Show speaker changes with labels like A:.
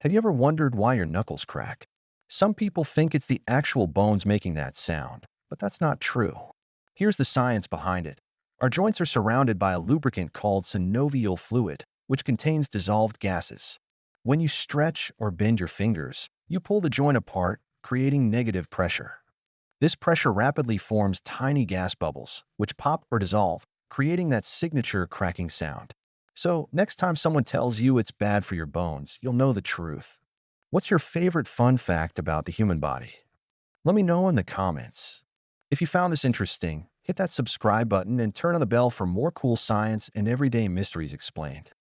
A: Have you ever wondered why your knuckles crack? Some people think it's the actual bones making that sound, but that's not true. Here's the science behind it. Our joints are surrounded by a lubricant called synovial fluid, which contains dissolved gases. When you stretch or bend your fingers, you pull the joint apart, creating negative pressure. This pressure rapidly forms tiny gas bubbles, which pop or dissolve, creating that signature cracking sound. So, next time someone tells you it's bad for your bones, you'll know the truth. What's your favorite fun fact about the human body? Let me know in the comments. If you found this interesting, hit that subscribe button and turn on the bell for more cool science and everyday mysteries explained.